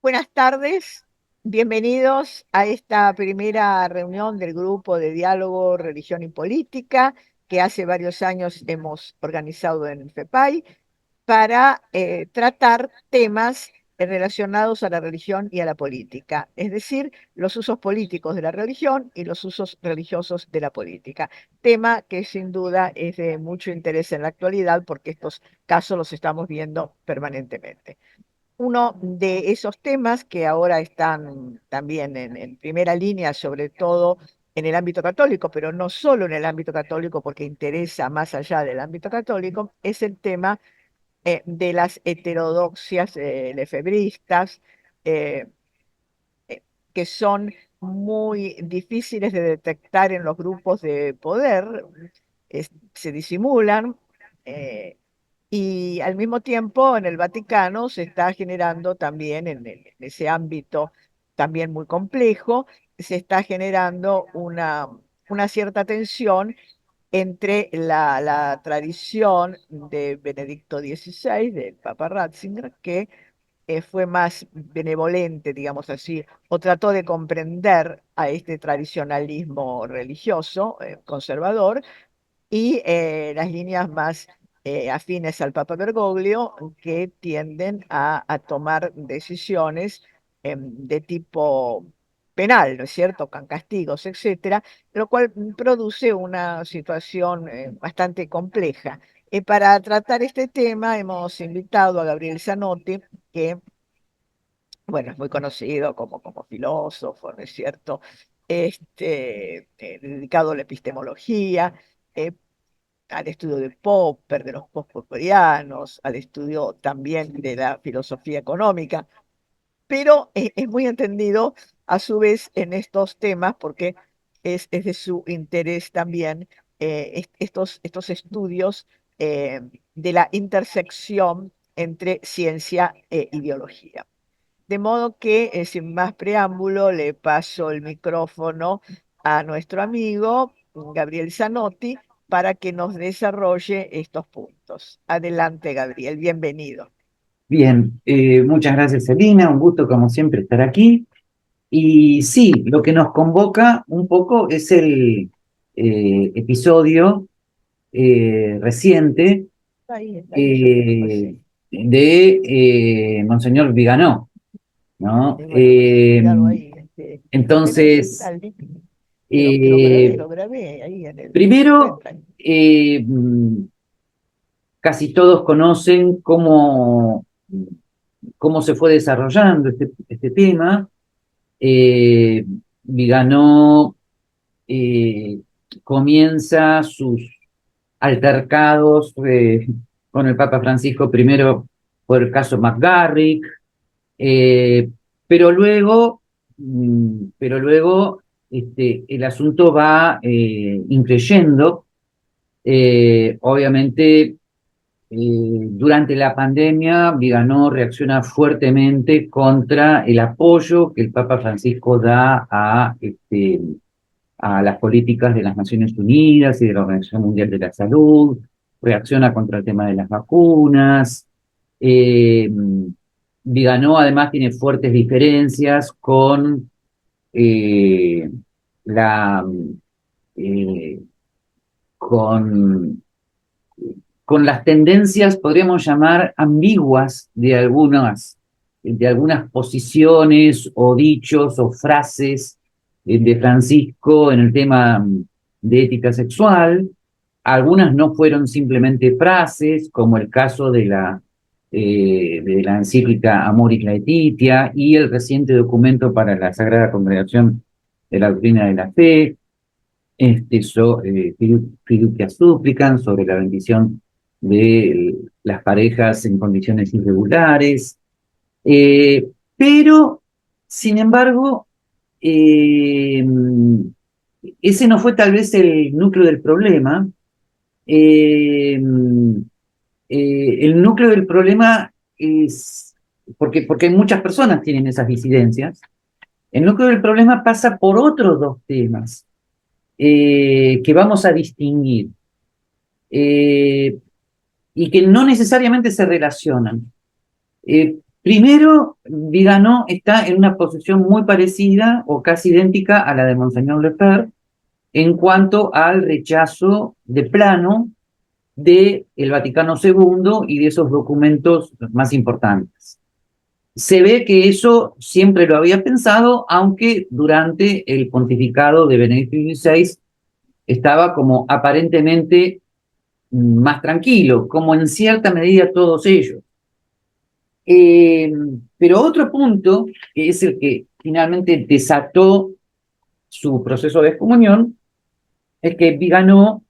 Buenas tardes, bienvenidos a esta primera reunión del grupo de diálogo Religión y Política que hace varios años hemos organizado en FEPAI para tratar temas relacionados a la religión y a la política, es decir, los usos políticos de la religión y los usos religiosos de la política, tema que sin duda es de mucho interés en la actualidad porque estos casos los estamos viendo permanentemente. Uno de esos temas que ahora están también en primera línea, sobre todo en el ámbito católico, pero no solo en el ámbito católico, porque interesa más allá del ámbito católico, es el tema de las heterodoxias lefebristas, eh, que son muy difíciles de detectar en los grupos de poder, se disimulan. Y al mismo tiempo en el Vaticano se está generando también en ese ámbito también muy complejo, se está generando una cierta tensión entre la tradición de Benedicto XVI, del Papa Ratzinger, que fue más benevolente, digamos así, o trató de comprender a este tradicionalismo religioso conservador, y las líneas más afines al Papa Bergoglio, que tienden a tomar decisiones de tipo penal, ¿no es cierto?, con castigos, etcétera, lo cual produce una situación bastante compleja. Para tratar este tema hemos invitado a Gabriel Zanotti, que, bueno, es muy conocido como filósofo, ¿no es cierto?, dedicado a la epistemología, eh, al estudio de Popper, de los postpopperianos, al estudio también de la filosofía económica, pero es muy entendido a su vez en estos temas porque es de su interés también estos estudios eh, de la intersección entre ciencia e ideología. De modo que, sin más preámbulo, le paso el micrófono a nuestro amigo Gabriel Zanotti para que nos desarrolle estos puntos. Adelante, Gabriel, bienvenido. Bien, muchas gracias, Celina. Un gusto, como siempre, estar aquí. Y sí, lo que nos convoca un poco es el episodio reciente Ahí yo te lo pasé. de Monseñor Viganó, ¿no? Y bueno, me había olvidado ahí. Lo tenés, está Entonces, el link, que eh, lo grabé ahí en el primero, pendrive. eh, mm, casi todos conocen cómo se fue desarrollando este tema. eh, Viganó eh, comienza sus altercados con el Papa Francisco, primero por el caso McGarrick, eh, pero luego, el asunto va increyendo. Obviamente, durante la pandemia, Viganó reacciona fuertemente contra el apoyo que el Papa Francisco da a las políticas de las Naciones Unidas y de la Organización Mundial de la Salud, reacciona contra el tema de las vacunas. Eh, Viganó además tiene fuertes diferencias eh, la, eh, con con las tendencias, podríamos llamar, ambiguas de algunas posiciones o dichos o frases de Francisco en el tema de ética sexual. Algunas no fueron simplemente frases, como el caso de la encíclica Amoris Laetitia y el reciente documento para la Sagrada Congregación de la Doctrina de la Fe, Fiducia Supplicans, sobre la bendición de las parejas en condiciones irregulares. Eh, pero, sin embargo, eh, ese no fue tal vez el núcleo del problema. Eh, el núcleo del problema es, porque muchas personas tienen esas disidencias, el núcleo del problema pasa por otros dos temas que vamos a distinguir eh, y que no necesariamente se relacionan. Primero, Viganó está en una posición muy parecida o casi idéntica a la de Monseñor Lefebvre en cuanto al rechazo de plano del Vaticano II y de esos documentos más importantes. Se ve que eso siempre lo había pensado, aunque durante el pontificado de Benedicto XVI estaba como aparentemente más tranquilo, como en cierta medida todos ellos. Pero otro punto, que es el que finalmente desató su proceso de excomunión, es que Viganó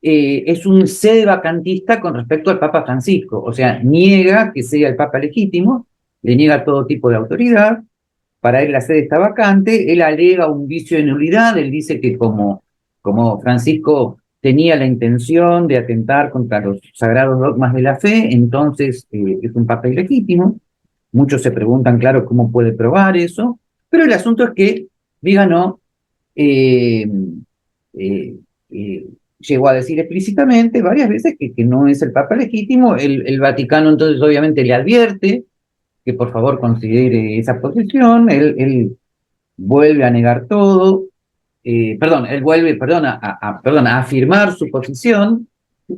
es un sede vacantista con respecto al Papa Francisco, o sea, niega que sea el Papa legítimo, le niega todo tipo de autoridad, para él la sede está vacante, él alega un vicio de nulidad, él dice que como Francisco tenía la intención de atentar contra los sagrados dogmas de la fe, entonces es un Papa ilegítimo. Muchos se preguntan, claro, cómo puede probar eso, pero el asunto es que Viganó eh, eh, eh, llegó a decir explícitamente varias veces que no es el Papa legítimo. El Vaticano entonces obviamente le advierte que por favor considere esa posición. Él vuelve a negar todo, él vuelve, a afirmar su posición,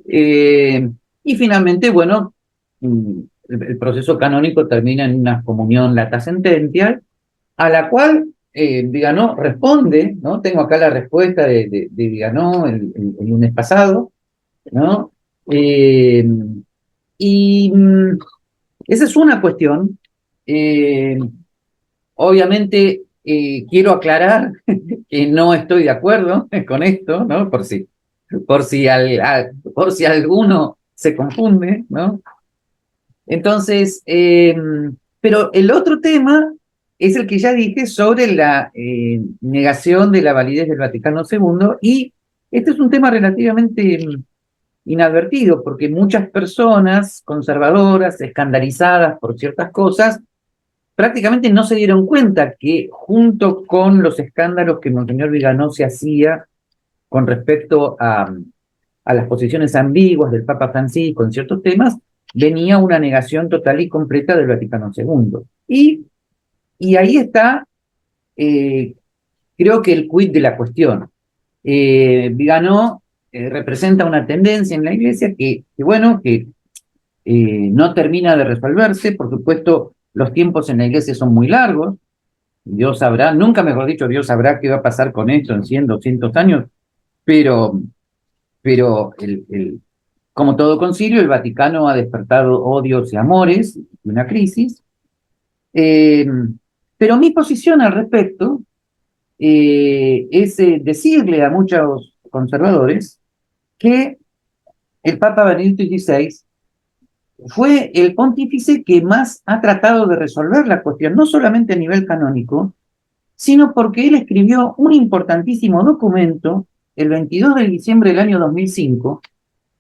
eh, y finalmente, bueno, el proceso canónico termina en una comunión lata sentencia, a la cual Viganó responde, ¿no? Tengo acá la respuesta de Viganó el lunes pasado, ¿no? Eh, y esa es una cuestión. Eh, Obviamente, quiero aclarar que no estoy de acuerdo con esto, ¿no? Por si alguno se confunde, ¿no? Entonces, pero el otro tema es el que ya dije sobre la negación de la validez del Vaticano II, y este es un tema relativamente inadvertido, porque muchas personas conservadoras, escandalizadas por ciertas cosas, prácticamente no se dieron cuenta que junto con los escándalos que Monseñor Viganó se hacía con respecto a las posiciones ambiguas del Papa Francisco en ciertos temas, venía una negación total y completa del Vaticano II. Y ahí está, eh, creo que el quid de la cuestión. Viganó representa una tendencia en la Iglesia que no termina de resolverse. Por supuesto, los tiempos en la Iglesia son muy largos. Dios sabrá, nunca mejor dicho, Dios sabrá qué va a pasar con esto en 100, 200 años, pero, pero como todo concilio, el Vaticano ha despertado odios y amores, una crisis. Eh, pero mi posición al respecto es decirle a muchos conservadores que el Papa Benedicto XVI fue el pontífice que más ha tratado de resolver la cuestión, no solamente a nivel canónico, sino porque él escribió un importantísimo documento el 22 de diciembre del año 2005,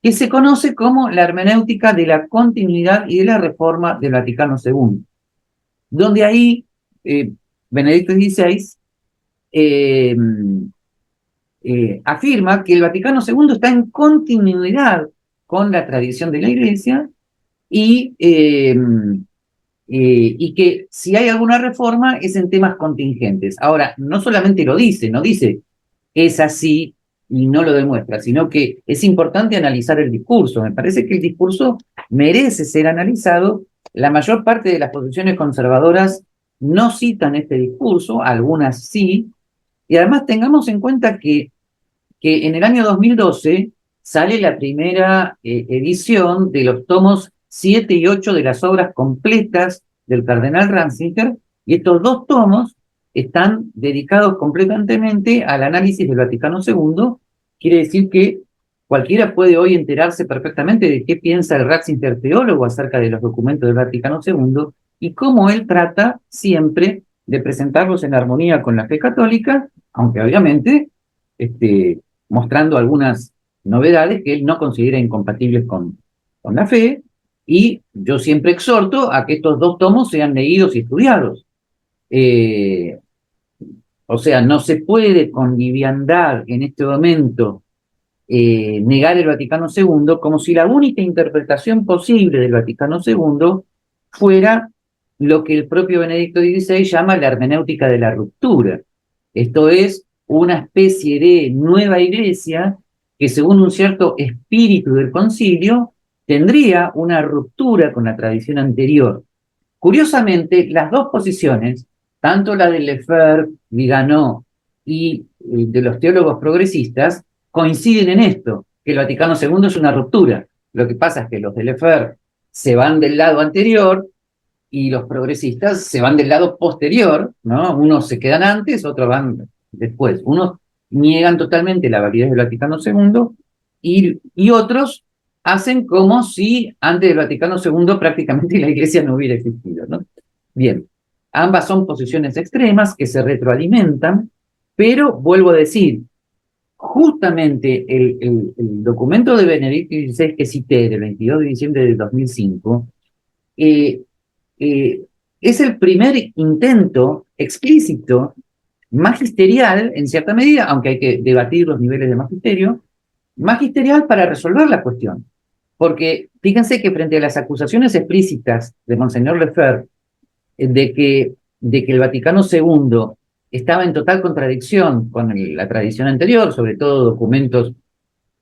que se conoce como la hermenéutica de la continuidad y de la reforma del Vaticano II, donde ahí Benedicto XVI eh, afirma que el Vaticano II está en continuidad con la tradición de la Iglesia, y, y que si hay alguna reforma es en temas contingentes. Ahora, no solamente lo dice, no dice es así y no lo demuestra, sino que es importante analizar el discurso. Me parece que el discurso merece ser analizado. La mayor parte de las posiciones conservadoras no citan este discurso, algunas sí, y además tengamos en cuenta que en el año 2012 sale la primera edición de los tomos 7 y 8 de las obras completas del cardenal Ratzinger, y estos dos tomos están dedicados completamente al análisis del Vaticano II. Quiere decir que cualquiera puede hoy enterarse perfectamente de qué piensa el Ratzinger teólogo acerca de los documentos del Vaticano II y cómo él trata siempre de presentarlos en armonía con la fe católica, aunque obviamente mostrando algunas novedades que él no considera incompatibles con la fe, y yo siempre exhorto a que estos dos tomos sean leídos y estudiados. Eh, o sea, no se puede con liviandad en este momento negar el Vaticano II como si la única interpretación posible del Vaticano II fuera lo que el propio Benedicto XVI llama la hermenéutica de la ruptura. Esto es una especie de nueva iglesia que, según un cierto espíritu del concilio, tendría una ruptura con la tradición anterior. Curiosamente, las dos posiciones, tanto la de Lefebvre, Viganò y de los teólogos progresistas, coinciden en esto, que el Vaticano II es una ruptura. Lo que pasa es que los de Lefebvre se van del lado anterior y los progresistas se van del lado posterior, ¿no? Unos se quedan antes, otros van después. Unos niegan totalmente la validez del Vaticano II y otros hacen como si antes del Vaticano II prácticamente la Iglesia no hubiera existido, ¿no? Bien, ambas son posiciones extremas que se retroalimentan, pero vuelvo a decir, justamente el documento de Benedicto XVI que cité, del 22 de diciembre de 2005, eh, es el primer intento explícito, magisterial, en cierta medida, aunque hay que debatir los niveles de magisterio, magisterial para resolver la cuestión. Porque fíjense que frente a las acusaciones explícitas de Monseñor Lefebvre de que el Vaticano II estaba en total contradicción con la tradición anterior, sobre todo documentos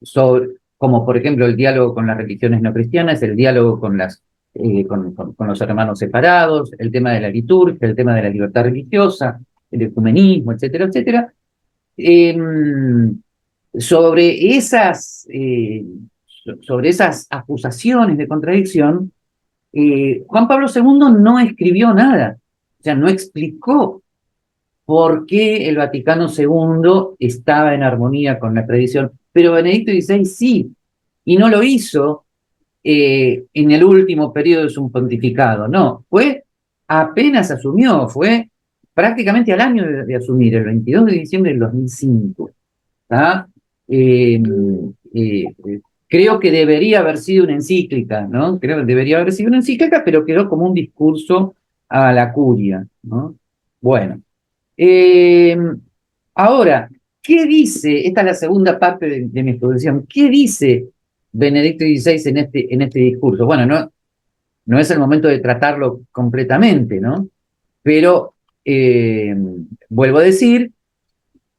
sobre, como por ejemplo el diálogo con las religiones no cristianas, el diálogo con con los hermanos separados, el tema de la liturgia, el tema de la libertad religiosa, el ecumenismo, etcétera, etcétera. Eh, sobre sobre esas acusaciones de contradicción, Juan Pablo II no escribió nada, o sea, no explicó por qué el Vaticano II estaba en armonía con la tradición, pero Benedicto XVI sí, y no lo hizo en el último periodo de su pontificado, no, fue apenas asumió, fue prácticamente al año de asumir, el 22 de diciembre del 2005. ¿Tá? Eh, eh, Creo que debería haber sido una encíclica, ¿no? Creo que debería haber sido una encíclica, pero quedó como un discurso a la curia, ¿no? Bueno, eh, ahora, ¿qué dice? Esta es la segunda parte de mi exposición. ¿Qué dice Benedicto XVI en este discurso? Bueno, no es el momento de tratarlo completamente, ¿no? Pero vuelvo a decir,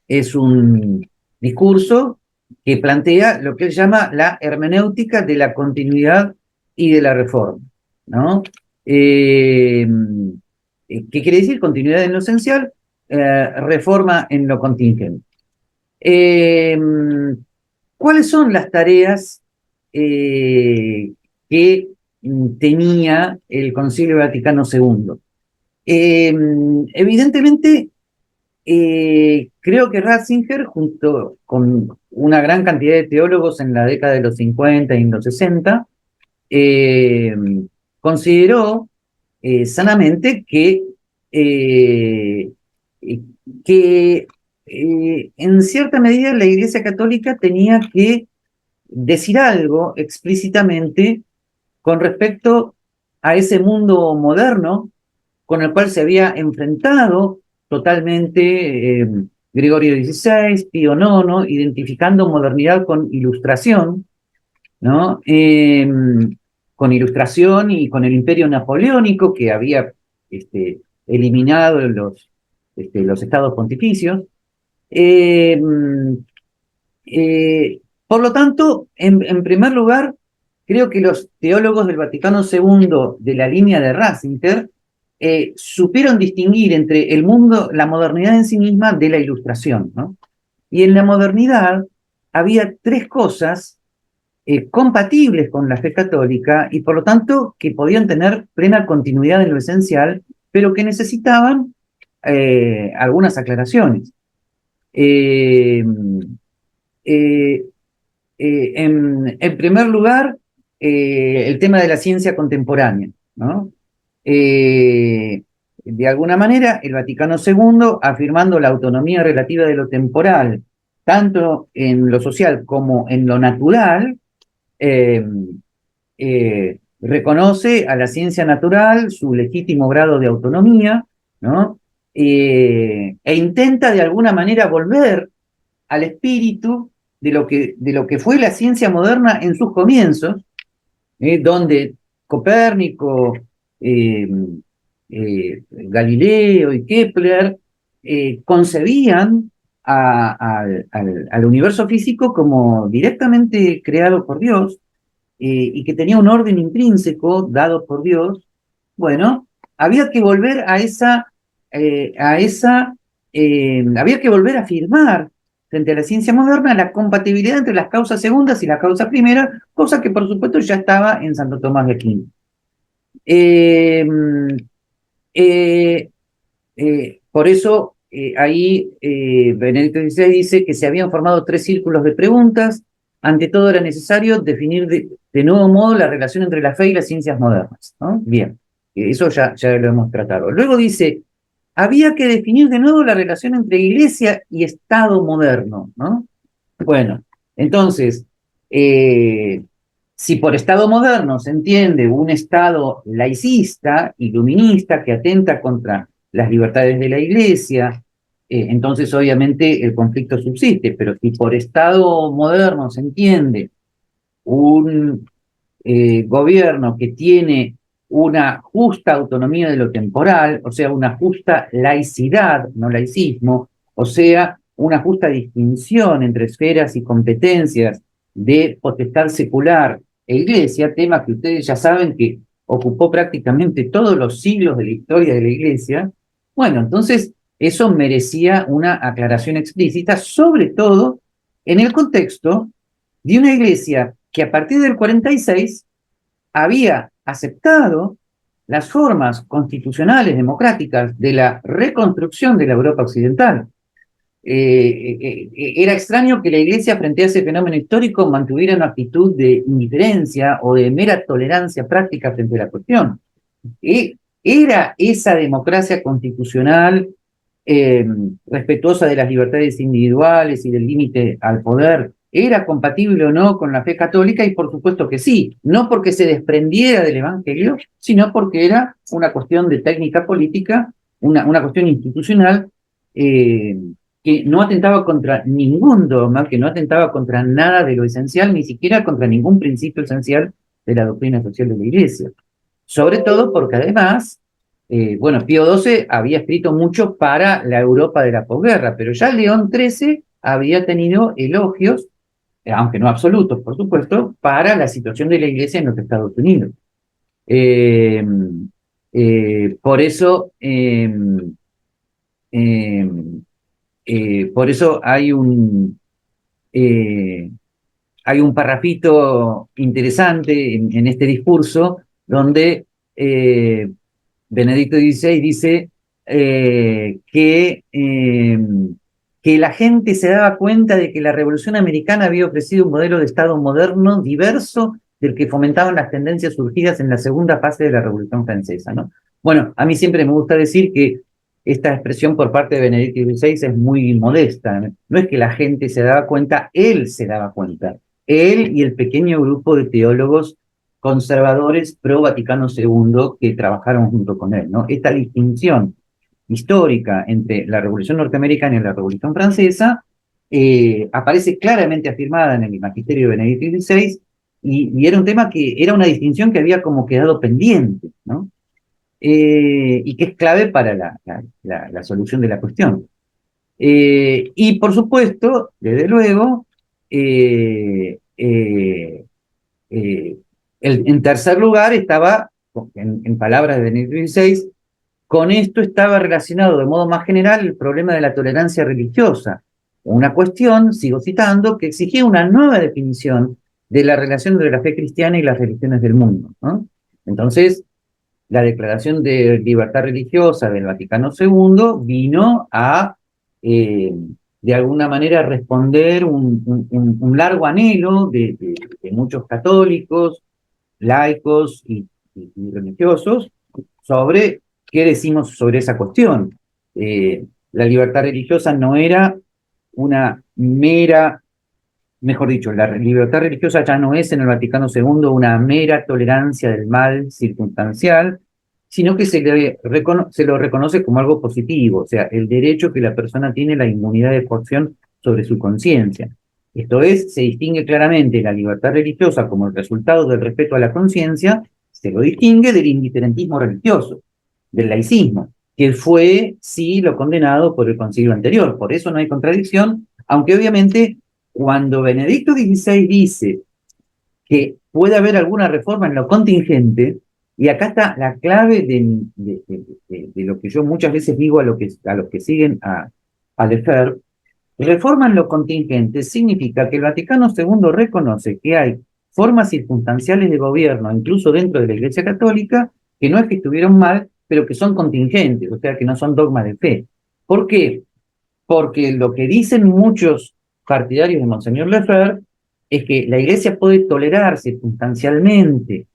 es un discurso que plantea lo que él llama la hermenéutica de la continuidad y de la reforma, ¿no? ¿Qué quiere decir? Continuidad en lo esencial, reforma en lo contingente. Eh, ¿Cuáles son las tareas que tenía el Concilio Vaticano II? Evidentemente, creo que Ratzinger, junto con una gran cantidad de teólogos en la década de los 50 y en los 60, eh, consideró sanamente eh, que en cierta medida la Iglesia Católica tenía que decir algo explícitamente con respecto a ese mundo moderno con el cual se había enfrentado totalmente Gregorio XVI, Pío IX, identificando modernidad con ilustración, ¿no? Con ilustración y con el imperio napoleónico que había eliminado los estados pontificios. Eh, por lo tanto, en primer lugar, creo que los teólogos del Vaticano II de la línea de Ratzinger supieron distinguir entre el mundo, la modernidad en sí misma de la ilustración, ¿no? Y en la modernidad había tres cosas compatibles con la fe católica y por lo tanto que podían tener plena continuidad en lo esencial, pero que necesitaban algunas aclaraciones. Eh, eh, en primer lugar, el tema de la ciencia contemporánea, ¿no? De alguna manera, el Vaticano II, afirmando la autonomía relativa de lo temporal, tanto en lo social como en lo natural, eh, reconoce a la ciencia natural su legítimo grado de autonomía, ¿no? E intenta de alguna manera volver al espíritu de lo que fue la ciencia moderna en sus comienzos, donde Copérnico, eh, Galileo y Kepler, concebían al universo físico como directamente creado por Dios, y que tenía un orden intrínseco dado por Dios. Bueno, había que volver había que volver a afirmar frente a la ciencia moderna la compatibilidad entre las causas segundas y las causas primeras, cosa que por supuesto ya estaba en Santo Tomás de Aquino. Eh, eh, por eso ahí Benedicto XVI dice que se habían formado 3 círculos de preguntas. Ante todo era necesario definir de nuevo modo la relación entre la fe y las ciencias modernas, ¿no? Bien, eso ya lo hemos tratado. Luego dice, había que definir de nuevo la relación entre Iglesia y Estado moderno, ¿no? Bueno, entonces, si por Estado moderno se entiende un Estado laicista, iluminista, que atenta contra las libertades de la Iglesia, entonces obviamente el conflicto subsiste, pero si por Estado moderno se entiende un gobierno que tiene una justa autonomía de lo temporal, o sea, una justa laicidad, no laicismo, o sea, una justa distinción entre esferas y competencias de potestad secular e iglesia, tema que ustedes ya saben que ocupó prácticamente todos los siglos de la historia de la iglesia. Bueno, entonces eso merecía una aclaración explícita, sobre todo en el contexto de una iglesia que a partir del 46 había aceptado las formas constitucionales democráticas de la reconstrucción de la Europa occidental. Era extraño que la Iglesia, frente a ese fenómeno histórico, mantuviera una actitud de indiferencia o de mera tolerancia práctica frente a la cuestión. Era esa democracia constitucional respetuosa de las libertades individuales y del límite al poder, ¿era compatible o no con la fe católica? Y por supuesto que sí, no porque se desprendiera del Evangelio, sino porque era una cuestión de técnica política, una cuestión institucional, que no atentaba contra ningún dogma, que no atentaba contra nada de lo esencial, ni siquiera contra ningún principio esencial de la doctrina social de la Iglesia. Sobre todo porque además, bueno, Pío XII había escrito mucho para la Europa de la posguerra, pero ya León XIII había tenido elogios, aunque no absolutos, por supuesto, para la situación de la Iglesia en los Estados Unidos. Eh, por eso eh, hay un parrafito interesante en este discurso donde Benedicto XVI dice que la gente se daba cuenta de que la Revolución Americana había ofrecido un modelo de Estado moderno diverso del que fomentaban las tendencias surgidas en la segunda fase de la Revolución Francesa, ¿no? Bueno, a mí siempre me gusta decir que esta expresión por parte de Benedicto XVI es muy modesta. No es que la gente se daba cuenta, él se daba cuenta. Él y el pequeño grupo de teólogos conservadores pro Vaticano II que trabajaron junto con él, ¿no? Esta distinción histórica entre la Revolución Norteamericana y la Revolución Francesa aparece claramente afirmada en el magisterio de Benedicto XVI, y era un tema que era una distinción que había como quedado pendiente, ¿no? Y que es clave para la solución de la cuestión. Y por supuesto, desde luego, en tercer lugar estaba, en palabras de Benedicto XVI, con esto estaba relacionado de modo más general el problema de la tolerancia religiosa, una cuestión, sigo citando, que exigía una nueva definición de la relación entre la fe cristiana y las religiones del mundo, ¿no? Entonces, la Declaración de Libertad Religiosa del Vaticano II vino a, de alguna manera, responder un largo anhelo de muchos católicos, laicos y religiosos sobre qué decimos sobre esa cuestión. La libertad religiosa no era una mera, mejor dicho, la libertad religiosa ya no es en el Vaticano II una mera tolerancia del mal circunstancial, sino que se lo reconoce como algo positivo, o sea, el derecho que la persona tiene la inmunidad de coacción sobre su conciencia. Esto es, se distingue claramente la libertad religiosa como el resultado del respeto a la conciencia, se lo distingue del indiferentismo religioso. del laicismo, que fue, sí, lo condenado por el concilio anterior. Por eso no hay contradicción, aunque obviamente cuando Benedicto XVI dice que puede haber alguna reforma en lo contingente, y acá está la clave de lo que yo muchas veces digo a los que siguen a Lefebvre. Reforma en lo contingente significa que el Vaticano II reconoce que hay formas circunstanciales de gobierno, incluso dentro de la Iglesia Católica, que no es que estuvieron mal, pero que son contingentes, o sea, que no son dogmas de fe. ¿Por qué? Porque lo que dicen muchos partidarios de Monseñor Lefebvre es que la Iglesia puede tolerar circunstancialmente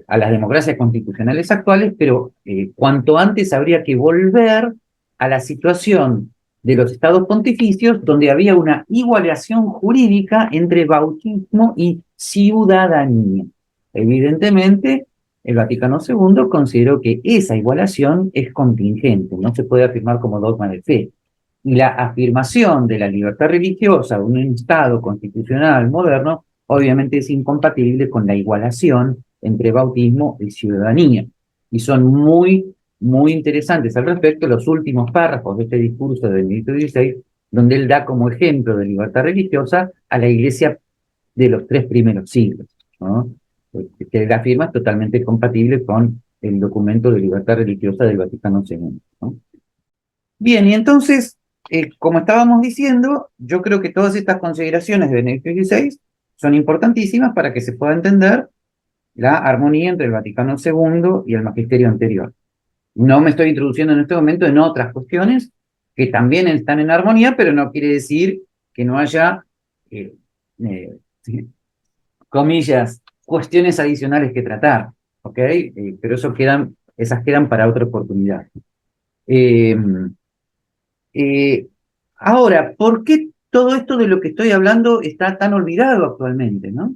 a las democracias constitucionales actuales, pero cuanto antes habría que volver a la situación de los estados pontificios donde había una igualación jurídica entre bautismo y ciudadanía. Evidentemente, el Vaticano II consideró que esa igualación es contingente, no se puede afirmar como dogma de fe. Y la afirmación de la libertad religiosa de un Estado constitucional moderno obviamente es incompatible con la igualación entre bautismo y ciudadanía. Y son muy interesantes al respecto los últimos párrafos de este discurso de Benedicto XVI, donde él da como ejemplo de libertad religiosa a la Iglesia de los 3 primeros siglos, ¿no? Que él afirma es totalmente compatible con el documento de libertad religiosa del Vaticano II, ¿no? Bien, y entonces, como estábamos diciendo, yo creo que todas estas consideraciones de Benedicto XVI son importantísimas para que se pueda entender la armonía entre el Vaticano II y el magisterio anterior. No me estoy introduciendo en este momento en otras cuestiones que también están en armonía, pero no quiere decir que no haya, eh, eh, comillas, cuestiones adicionales que tratar, ¿ok? Pero esas quedan para otra oportunidad. Eh, eh, Ahora, ¿por qué todo esto de lo que estoy hablando está tan olvidado actualmente, ¿no?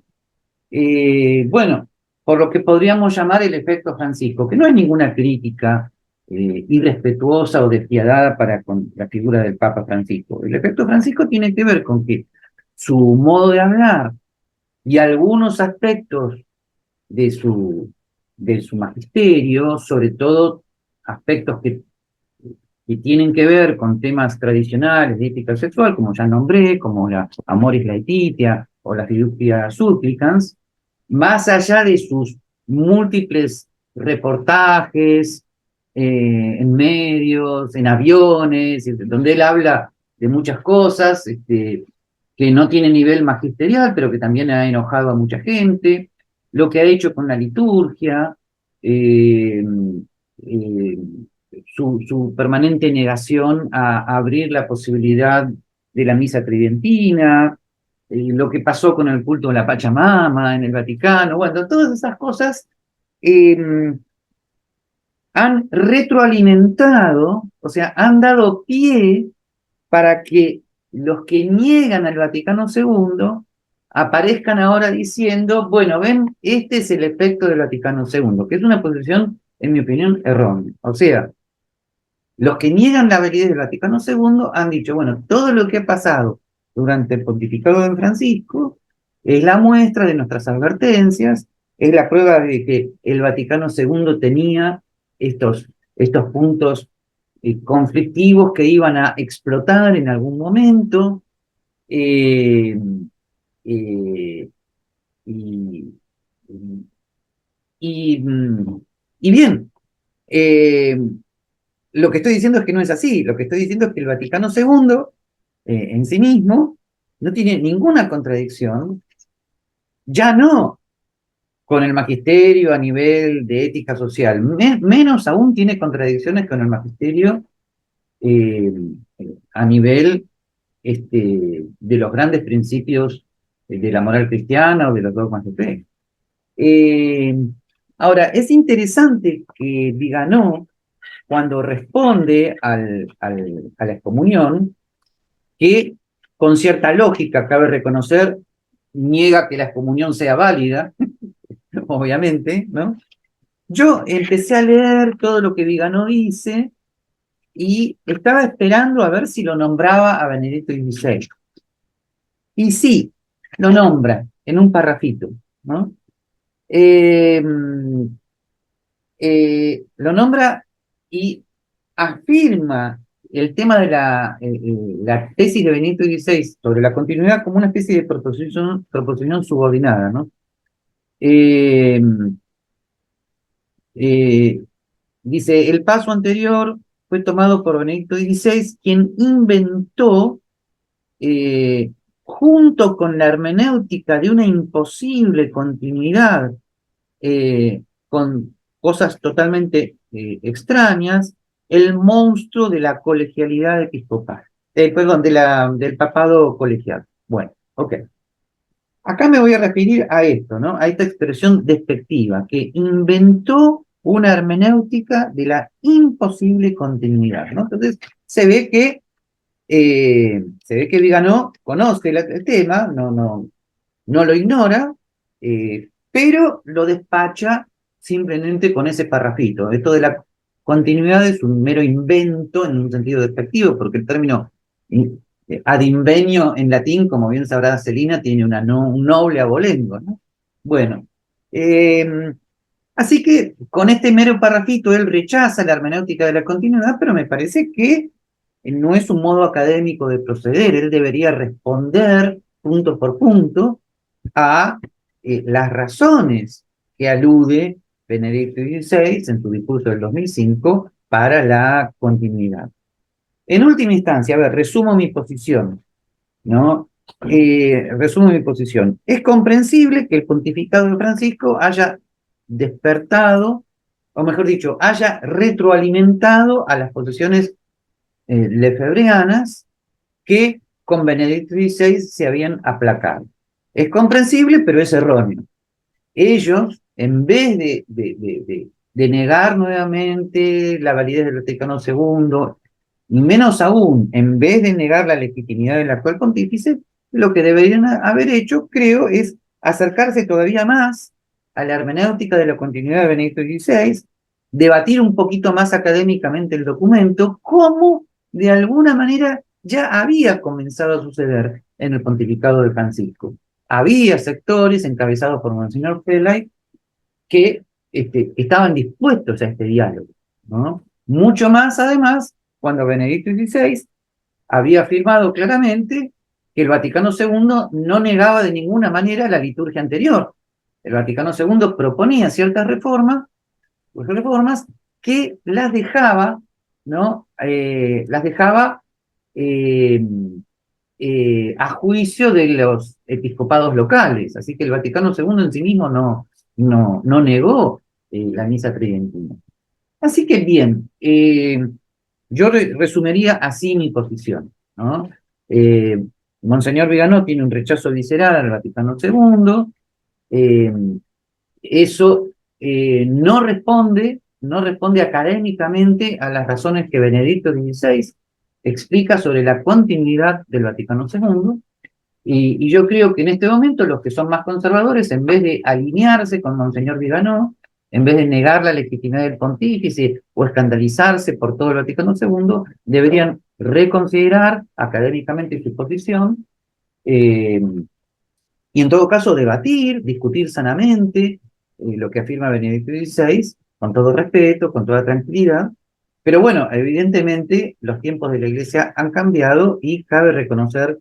Bueno, por lo que podríamos llamar el efecto Francisco, que no es ninguna crítica irrespetuosa o despiadada para con la figura del Papa Francisco. El efecto Francisco tiene que ver con que su modo de hablar y algunos aspectos de de su magisterio, sobre todo aspectos que tienen que ver con temas tradicionales de ética sexual, como ya nombré, como la Amoris Laetitia o la Fiducia Supplicans, más allá de sus múltiples reportajes en medios, en aviones, donde él habla de muchas cosas que no tienen nivel magisterial, pero que también ha enojado a mucha gente, lo que ha hecho con la liturgia, eh, eh, su permanente negación a abrir la posibilidad de la misa tridentina, lo que pasó con el culto de la Pachamama en el Vaticano, bueno, todas esas cosas eh, han retroalimentado, o sea, han dado pie para que los que niegan al Vaticano II aparezcan ahora diciendo, bueno, ven, este es el efecto del Vaticano II, que es una posición, en mi opinión, errónea. O sea, los que niegan la validez del Vaticano II han dicho, bueno, todo lo que ha pasado durante el pontificado de Francisco es la muestra de nuestras advertencias, es la prueba de que el Vaticano II tenía estos puntos conflictivos que iban a explotar en algún momento. eh, eh, y, y, y bien, eh, lo que estoy diciendo es que no es así. Lo que estoy diciendo es que el Vaticano II, en sí mismo, no tiene ninguna contradicción, ya no con el magisterio a nivel de ética social, menos aún tiene contradicciones con el magisterio eh, a nivel de los grandes principios de la moral cristiana o de los dogmas de fe. Eh, Ahora, es interesante que Viganó, cuando responde a la excomunión, que con cierta lógica, cabe reconocer, niega que la excomunión sea válida, obviamente, ¿no? Yo empecé a leer todo lo que Viganó dice y estaba esperando a ver si lo nombraba a Benedicto XVI. Y sí, lo nombra en un parrafito, ¿no? Eh, lo nombra y afirma el tema de la tesis de Benito XVI sobre la continuidad como una especie de proposición subordinada, ¿no? Eh, eh, Dice, el paso anterior fue tomado por Benedicto XVI, quien inventó, junto con la hermenéutica de una imposible continuidad, con cosas totalmente extrañas, el monstruo de la colegialidad episcopal, perdón, del papado colegial. Bueno, ok. Acá me voy a referir a esto, ¿no? A esta expresión despectiva, que inventó una hermenéutica de la imposible continuidad, ¿no? Entonces, se ve que Viganó conoce el tema, no lo ignora, pero lo despacha simplemente con ese parrafito. Esto de la continuidad es un mero invento en un sentido despectivo, porque el término ad invenio en latín, como bien sabrá Celina, tiene un noble abolengo, ¿no? Bueno, así que con este mero parrafito él rechaza la hermenéutica de la continuidad, pero me parece que no es un modo académico de proceder, él debería responder punto por punto a las razones que alude Benedicto XVI en su discurso del 2005 para la continuidad. En última instancia, a ver, resumo mi posición, ¿no? Resumo mi posición. Es comprensible que el pontificado de Francisco haya despertado, o mejor dicho, haya retroalimentado a las posiciones lefebvreanas que con Benedicto XVI se habían aplacado. Es comprensible, pero es erróneo. Ellos, en vez de negar nuevamente la validez del Vaticano II, y menos aún, en vez de negar la legitimidad del actual pontífice, lo que deberían haber hecho, creo, es acercarse todavía más a la hermenéutica de la continuidad de Benedicto XVI, debatir un poquito más académicamente el documento, como de alguna manera ya había comenzado a suceder en el pontificado de Francisco. Había sectores encabezados por Monseñor Felay que estaban dispuestos a este diálogo, ¿no? Mucho más, además, cuando Benedicto XVI había afirmado claramente que el Vaticano II no negaba de ninguna manera la liturgia anterior. El Vaticano II proponía ciertas reformas que las dejaba, ¿no? Las dejaba eh, a juicio de los episcopados locales. Así que el Vaticano II en sí mismo no negó la misa tridentina. Así que bien, yo resumiría así mi posición, ¿no? Eh, Monseñor Viganó tiene un rechazo visceral al Vaticano II. eh, Eso no responde académicamente a las razones que Benedicto XVI explica sobre la continuidad del Vaticano II. Y yo creo que en este momento los que son más conservadores, en vez de alinearse con Monseñor Viganó, en vez de negar la legitimidad del pontífice o escandalizarse por todo el Vaticano II, deberían reconsiderar académicamente su posición, eh, y en todo caso debatir, discutir sanamente lo que afirma Benedicto XVI, con todo respeto, con toda tranquilidad. Pero bueno, evidentemente los tiempos de la Iglesia han cambiado y cabe reconocer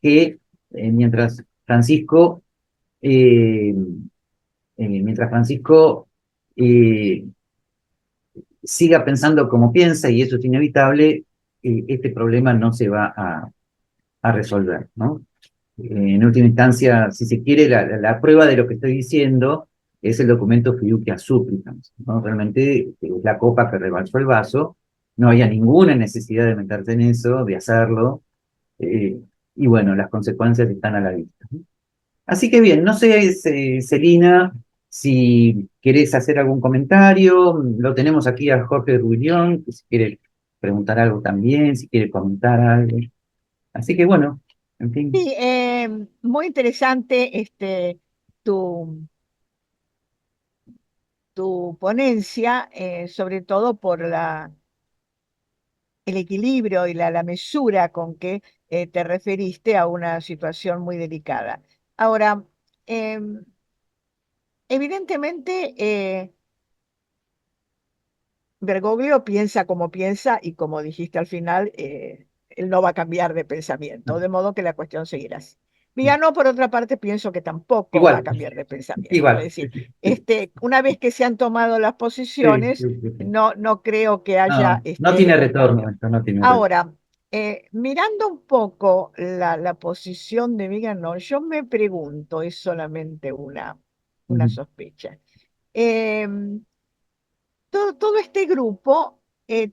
que mientras Francisco, eh, mientras Francisco eh, siga pensando como piensa, y eso es inevitable, este problema no se va a resolver, ¿no? En última instancia, si se quiere, la prueba de lo que estoy diciendo es el documento Fiducia Supplicans, ¿no? Realmente es la copa que rebalsó el vaso, no había ninguna necesidad de meterse en eso, de hacerlo, eh, y bueno, las consecuencias están a la vista. Así que bien, no sé, Celina, si querés hacer algún comentario, lo tenemos aquí a Jorge Rubión, que si quiere preguntar algo también, si quiere comentar algo. Así que bueno, en fin. Sí, muy interesante tu, tu ponencia, sobre todo por el equilibrio y la mesura con que te referiste a una situación muy delicada. Ahora, em, evidentemente, Bergoglio piensa como piensa y como dijiste al final, él no va a cambiar de pensamiento, de modo que la cuestión seguirá así. Vigano, por otra parte, pienso que tampoco va a Igual, cambiar de pensamiento. Es igual. decir, una vez que se han tomado las Sí, sí, posiciones, sí, sí. no creo que haya No, no tiene un retorno cambio. esto, no tiene retorno. Ahora, mirando un poco la posición de Vigano, yo me pregunto, es solamente una Ujú, sospecha. em, todo este grupo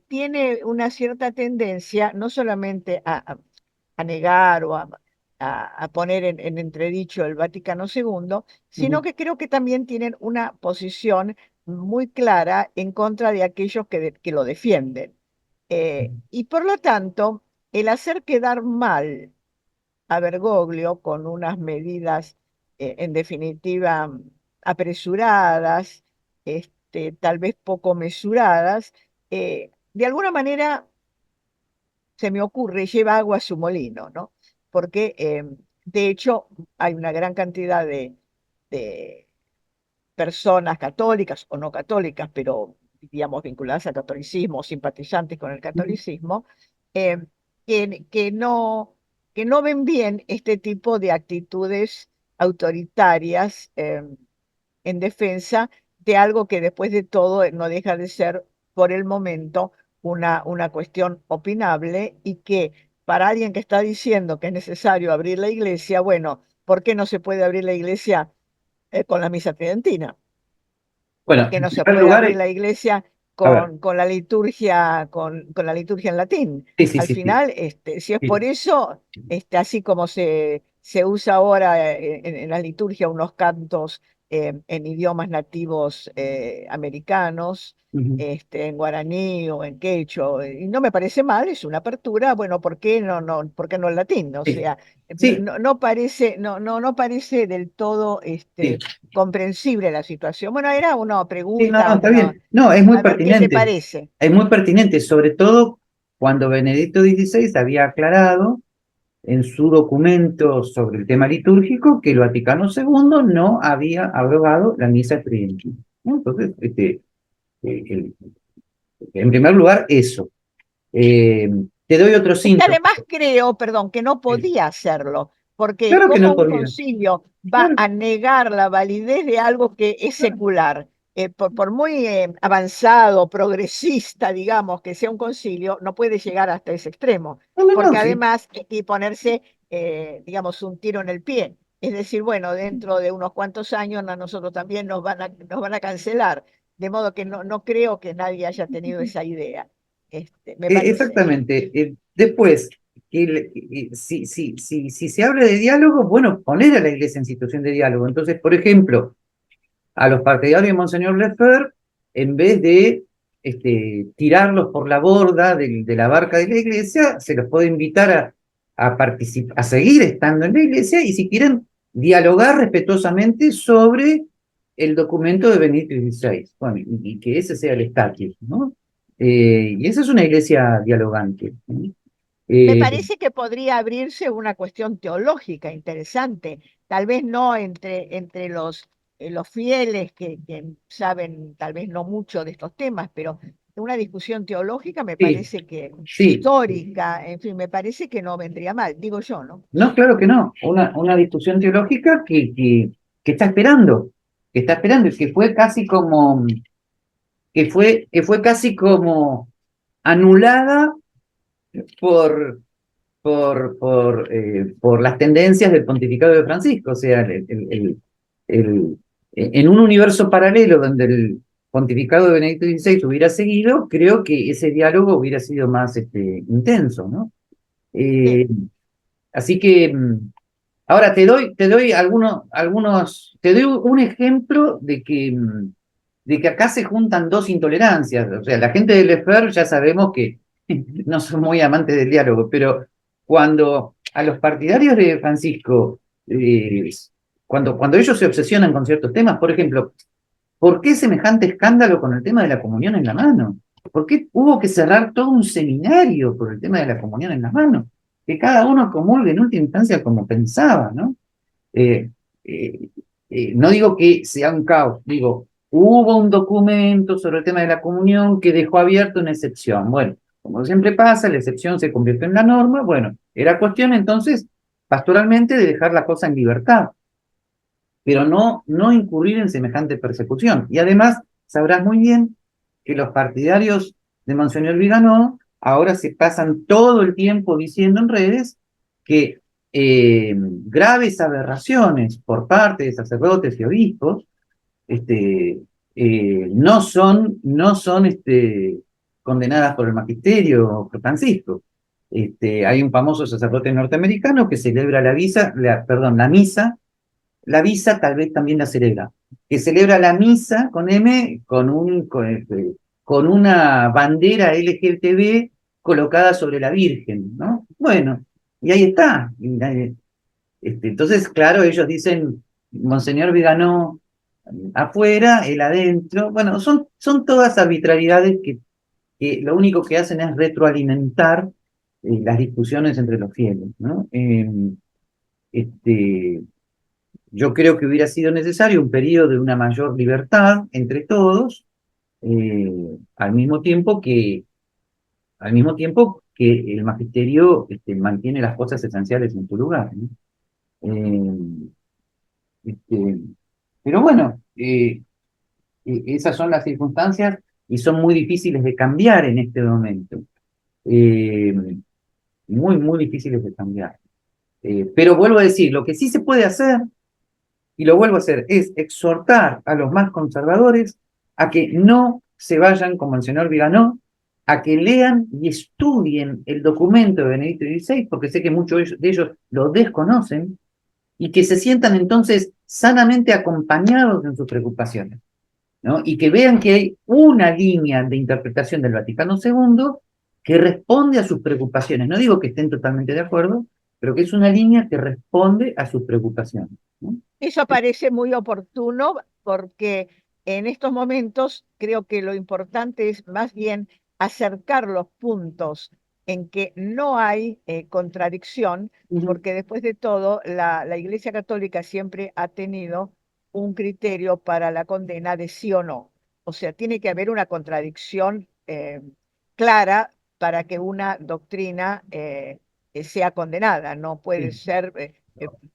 tiene una cierta tendencia no solamente a negar o a poner en entredicho el Vaticano II, sino ujú, que creo que también tienen una posición muy clara en contra de aquellos que lo defienden. Y por lo tanto, el hacer quedar mal a Bergoglio con unas medidas, en definitiva, apresuradas, tal vez poco mesuradas, de alguna manera se me ocurre, lleva agua a su molino, ¿no? Porque de hecho hay una gran cantidad de personas católicas o no católicas, pero digamos vinculadas al catolicismo, simpatizantes con el ujú. catolicismo, eh, que, que no, que no ven bien este tipo de actitudes autoritarias en defensa de algo que después de todo no deja de ser por el momento una cuestión opinable y que para alguien que está diciendo que es necesario abrir la iglesia, bueno, ¿por qué no se puede abrir la iglesia con la misa tridentina? ¿Por Bueno, qué en no se primer puede lugar, abrir la iglesia a ver, con la liturgia en latín? sí, sí, Al sí, sí, final, si es por sí. eso, así como se usa ahora en la liturgia unos cantos en idiomas nativos americanos, Ujú. en guaraní o en quechua, y no me parece mal, es una apertura, bueno, ¿por qué no en latín? O Sí, sea, sí, no parece del todo sí, comprensible la situación. Bueno, era una sí, no, no, pregunta, está bien. No, es muy a ver qué te pertinente. parece. Es muy pertinente, sobre todo cuando Benedicto XVI había aclarado en su documento sobre el tema litúrgico que el Vaticano II no había abrogado la misa tridentina, ¿no? Entonces, el- en primer lugar, eso. Eh, Te doy otro Es que síntoma. además creo, perdón, que no podía hacerlo, porque Claro que como no un podía. concilio va Claro, a negar la validez de algo que es claro. secular. Por muy avanzado, progresista, digamos, que sea un concilio, no puede llegar hasta ese extremo, No, no, no, porque sí. además y ponerse, digamos, un tiro en el pie. Es decir, bueno, dentro de unos cuantos años a nosotros también nos van a cancelar, de modo que no creo que nadie haya tenido esa idea, me parece. Exactamente. Después, si se habla de diálogo, bueno, poner a la iglesia en situación de diálogo. Entonces, por ejemplo, a los partidarios de Monseñor Lefebvre, en vez de tirarlos por la borda de la barca de la iglesia, se los puede invitar a seguir estando en la iglesia y si quieren dialogar respetuosamente sobre el documento de Benedicto XVI, bueno, y que ese sea el estatus, ¿no? Y esa es una iglesia dialogante, ¿no? Me Eh, parece que podría abrirse una cuestión teológica interesante, tal vez no entre los fieles que saben tal vez no mucho de estos temas, pero una discusión teológica me sí, parece que sí, histórica, en fin, me parece que no vendría mal, digo yo, ¿no? no, claro que no. Una discusión teológica que está esperando, y que fue casi como anulada por, por las tendencias del pontificado de Francisco. O sea, el- en un universo paralelo donde el pontificado de Benedicto XVI hubiera seguido, creo que ese diálogo hubiera sido más intenso, ¿no? Sí. Eh, Así que ahora te doy te doy un ejemplo de que acá se juntan dos intolerancias. O sea, la gente del Lefebvre ya sabemos que no son muy amantes del diálogo, pero cuando a los partidarios de Francisco, cuando ellos se obsesionan con ciertos temas, por ejemplo, ¿por qué semejante escándalo con el tema de la comunión en la mano? ¿Por qué hubo que cerrar todo un seminario por el tema de la comunión en la mano? Que cada uno comulgue en última instancia como pensaba, ¿no? Eh, eh, no digo que sea un caos, digo, hubo un documento sobre el tema de la comunión que dejó abierto una excepción. Bueno, como siempre pasa, la excepción se convirtió en la norma. Bueno, era cuestión entonces, pastoralmente, de dejar la cosa en libertad, pero no incurrir en semejante persecución. Y además, sabrás muy bien que los partidarios de Monseñor Viganó ahora se pasan todo el tiempo diciendo en redes que graves aberraciones por parte de sacerdotes y obispos no son condenadas por el magisterio Francisco. Hay un famoso sacerdote norteamericano que celebra la misa, la visa tal vez también la celebra, que celebra la misa con M, con una bandera LGTB colocada sobre la Virgen, ¿no? Bueno, y ahí está. Entonces, claro, ellos dicen, Monseñor Viganó afuera, él adentro. Bueno, son todas arbitrariedades que lo único que hacen es retroalimentar las discusiones entre los fieles, ¿no? Este, yo creo que hubiera sido necesario un periodo de una mayor libertad entre todos, al mismo tiempo que el magisterio mantiene las cosas esenciales en su lugar, ¿no? Eh, este, pero bueno, esas son las circunstancias y son muy difíciles de cambiar en este momento. Eh, muy, muy difíciles de cambiar. Pero vuelvo a decir, lo que sí se puede hacer, y lo vuelvo a hacer, es exhortar a los más conservadores a que no se vayan como el señor Viganó, a que lean y estudien el documento de Benedicto XVI, porque sé que muchos de ellos lo desconocen, y que se sientan entonces sanamente acompañados en sus preocupaciones, ¿no? Y que vean que hay una línea de interpretación del Vaticano II que responde a sus preocupaciones. No digo que estén totalmente de acuerdo, pero que es una línea que responde a sus preocupaciones, ¿no? Eso parece muy oportuno porque en estos momentos creo que lo importante es más bien acercar los puntos en que no hay contradicción, Ujú. porque después de todo la Iglesia Católica siempre ha tenido un criterio para la condena de sí o no. O sea, tiene que haber una contradicción clara para que una doctrina sea condenada. No puede Sí. ser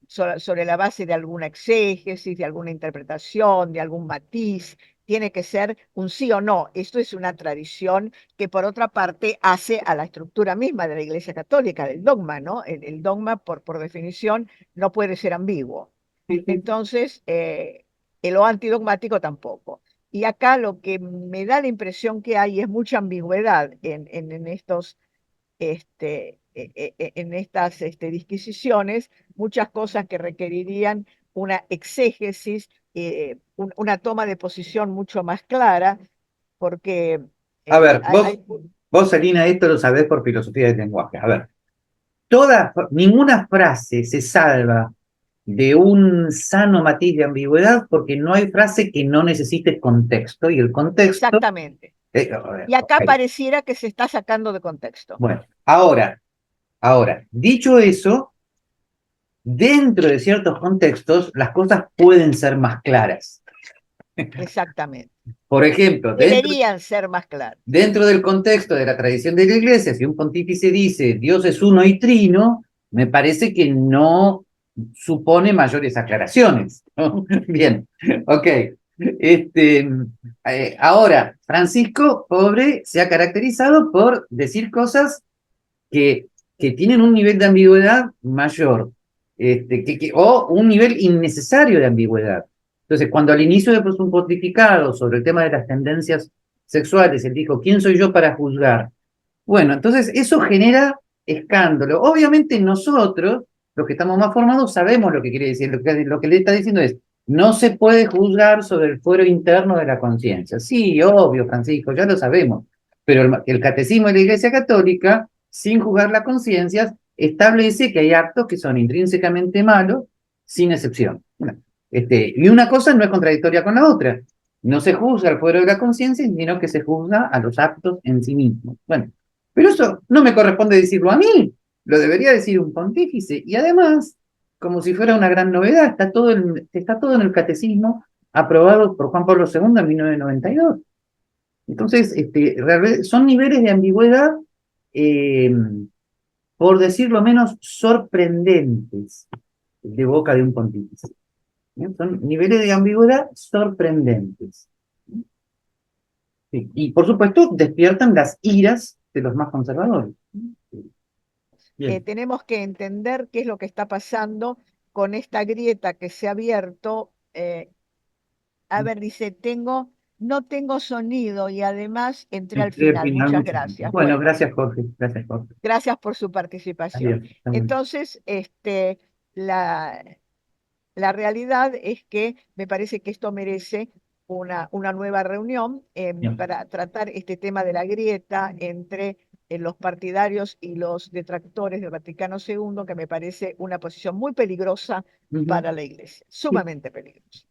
sobre la base de alguna exégesis, de alguna interpretación, de algún matiz. Tiene que ser un sí o no. Esto es una tradición que, por otra parte, hace a la estructura misma de la Iglesia Católica, del dogma, ¿no? El dogma, por definición, no puede ser ambiguo. Sí, sí. Entonces, lo antidogmático tampoco. Y acá lo que me da la impresión que hay es mucha ambigüedad en estos en estas disquisiciones, muchas cosas que requerirían una exégesis, una toma de posición mucho más clara, porque A ver, hay, vos, Salina, esto lo sabés por filosofía del lenguaje. A ver, ninguna frase se salva de un sano matiz de ambigüedad porque no hay frase que no necesite contexto, y el contexto. exactamente. A ver, Y acá ok. pareciera que se está sacando de contexto. Bueno, ahora, dicho eso, dentro de ciertos contextos, las cosas pueden ser más claras. Exactamente. Por ejemplo, Deberían ser más claras. dentro del contexto de la tradición de la Iglesia, si un pontífice dice Dios es uno y trino, me parece que no supone mayores aclaraciones, ¿no? Bien, ok. Ahora, Francisco, pobre, se ha caracterizado por decir cosas que, que tienen un nivel de ambigüedad mayor, o un nivel innecesario de ambigüedad. Entonces, cuando al inicio de un pontificado sobre el tema de las tendencias sexuales, él dijo, ¿quién soy yo para juzgar? Bueno, entonces eso genera escándalo. Obviamente nosotros, los que estamos más formados, sabemos lo que quiere decir. Lo que le está diciendo es, no se puede juzgar sobre el fuero interno de la conciencia. Sí, obvio, Francisco, ya lo sabemos. Pero el catecismo de la Iglesia Católica, sin juzgar las conciencias, establece que hay actos que son intrínsecamente malos, sin excepción. Bueno, y una cosa no es contradictoria con la otra. No se juzga el fuero de la conciencia, sino que se juzga a los actos en sí mismos. Bueno, pero eso no me corresponde decirlo a mí, lo debería decir un pontífice. Y además, como si fuera una gran novedad, está todo en el catecismo aprobado por Juan Pablo II en 1992. Entonces, realmente son niveles de ambigüedad, eh, por decirlo menos, sorprendentes de boca de un pontífice. ¿Bien? Son niveles de ambigüedad sorprendentes. Sí. Y por supuesto, despiertan las iras de los más conservadores. Bien. Tenemos que entender qué es lo que está pasando con esta grieta que se ha abierto. A ver, dice, no tengo sonido y además entré al Entré al final. final Muchas mucho. gracias. Bueno, Bueno, gracias, Jorge. Gracias, Jorge. gracias por su participación. Adiós. Hasta luego. Entonces, la, la realidad es que me parece que esto merece una nueva reunión Bien. para tratar este tema de la grieta entre los partidarios y los detractores del Vaticano II, que me parece una posición muy peligrosa Ujú. para la Iglesia, Sí. sumamente peligrosa.